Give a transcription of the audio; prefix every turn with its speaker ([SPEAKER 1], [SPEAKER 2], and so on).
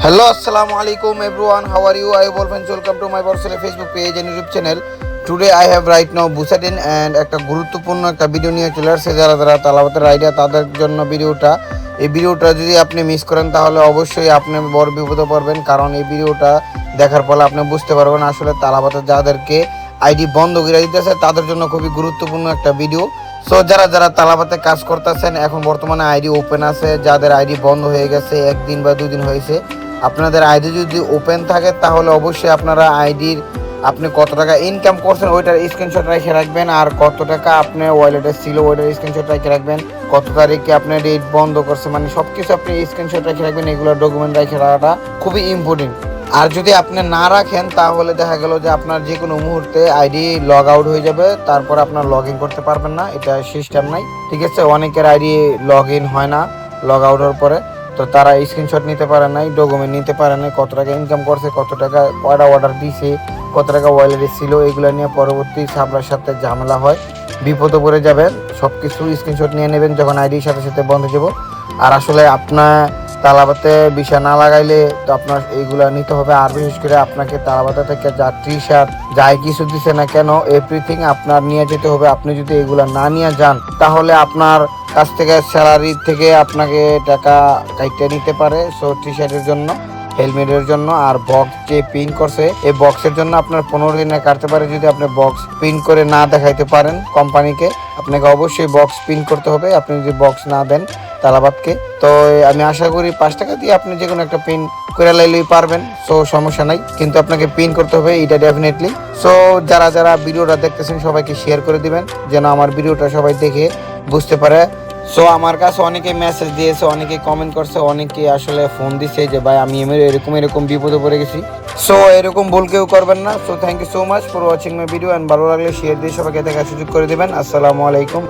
[SPEAKER 1] Hello, Assalamu alaikum everyone. How are you? I will welcome to my personal Facebook page and YouTube channel. Today I have right now Busadin and একটা গুরুত্বপূর্ণ একটা video নিয়ে চলে আসছে যারা যারা তালাবাতের idea তাদের জন্য ভিডিওটা। এই ভিডিওটা যদি আপনি মিস করেন তাহলে অবশ্যই আপনি বড় বিপদে পড়বেন, কারণ এই ভিডিওটা দেখার ফলে আপনি বুঝতে পারবেন আসলে তালাবাতের যাদেরকে আইডি বন্ধ করে দিতেছে তাদের জন্য খুবই গুরুত্বপূর্ণ একটা ভিডিও। সো যারা যারা তালাবাতে কাজ করতেছেন এখন বর্তমানে আইডি ওপেন আছে, যাদের আইডি বন্ধ হয়ে গেছে একদিন বা দুদিন হয়েছে, আপনাদের আইডি যদি ওপেন থাকে তাহলে অবশ্যই আপনারা আইডির আপনি কত টাকা ইনকাম করছেন ওইটার স্ক্রিনশট রেখে রাখবেন, আর কত টাকা আপনার ওয়ালেটে ছিল ওইটার স্ক্রিনশট রেখে রাখবেন, কত তারিখে আপনার রেট বন্ধ করছে, মানে সব কিছু আপনি স্ক্রিনশট রেখে রাখবেন। এগুলো ডকুমেন্ট রেখে রাখাটা খুবই ইম্পর্টেন্ট। আর যদি আপনি না রাখেন তাহলে দেখা গেল যে আপনার যে কোনো মুহূর্তে আইডি লগ আউট হয়ে যাবে, তারপর আপনার লগ ইন করতে পারবেন না, এটা সিস্টেম নাই। ঠিক আছে, অনেকের আইডি লগ ইন হয় না লগ আউট হওয়ার পরে, তো তারা স্ক্রিনশট নিতে পারে নাই, ডকুমেন্ট নিতে পারে নাই, কত টাকা ইনকাম করছে, কত টাকা কয়টা অর্ডার দিছে, কত টাকা ওয়ালেটে ছিল, এগুলো নিয়ে পরবর্তী সাপ্লাইয়ের সাথে ঝামেলা হয়, বিপদে পড়ে যাবেন। সব কিছু স্ক্রিনশট নিয়ে নেবেন যখন আইডির সাথে সাথে বন্ধ হয়ে যাব। আর আসলে আপনার তালাবাতে বিষয় না লাগাইলে তো আপনার এইগুলা নিতে হবে। আর বিশেষ করে আপনাকে তালাবাতা থেকে যা টি শার্ট যাই কিছু দিছে না কেন এভরিথিং আপনার নিয়ে যেতে হবে। আপনি যদি এগুলা না নিয়ে যান তাহলে আপনার কাছ থেকে স্যালারি থেকে আপনাকে টাকা কাইটে নিতে পারে। সো টি শার্টের জন্য, হেলমেটের জন্য, আর বক্স যে প্রিন্ট করছে এই বক্সের জন্য আপনার 15 দিনে কাটতে পারে। যদি আপনি বক্স প্রিন্ট করে না দেখাইতে পারেন কোম্পানিকে, আপনাকে অবশ্যই বক্স প্রিন্ট করতে হবে। আপনি যদি বক্স না দেন তালাবাদকে, তো আমি আশা করি 5 টাকা দিয়ে আপনি যে কোনো একটা প্রিন্ট করে লাইলেই পারবেন। সো সমস্যা নাই, কিন্তু আপনাকে প্রিন্ট করতে হবে এটা ডেফিনেটলি। সো যারা যারা ভিডিওটা দেখতেছেন সবাইকে শেয়ার করে দিবেন যেন আমার ভিডিওটা সবাই দেখে বুঝতে পারে। সো আমার কাছে অনেকে মেসেজ দিয়েছে, অনেকে কমেন্ট করছে, অনেকে আসলে ফোন দিছে যে ভাই আমি এরকম বিপদে পড়ে গেছি। সো এরকম ভুল কেউ করবেন না। So thank you so much for watching my video, and ভালো লাগলে শেয়ার দিয়ে সবাইকে দেখার সুযোগ করে দেবেন। আসসালামু আলাইকুম।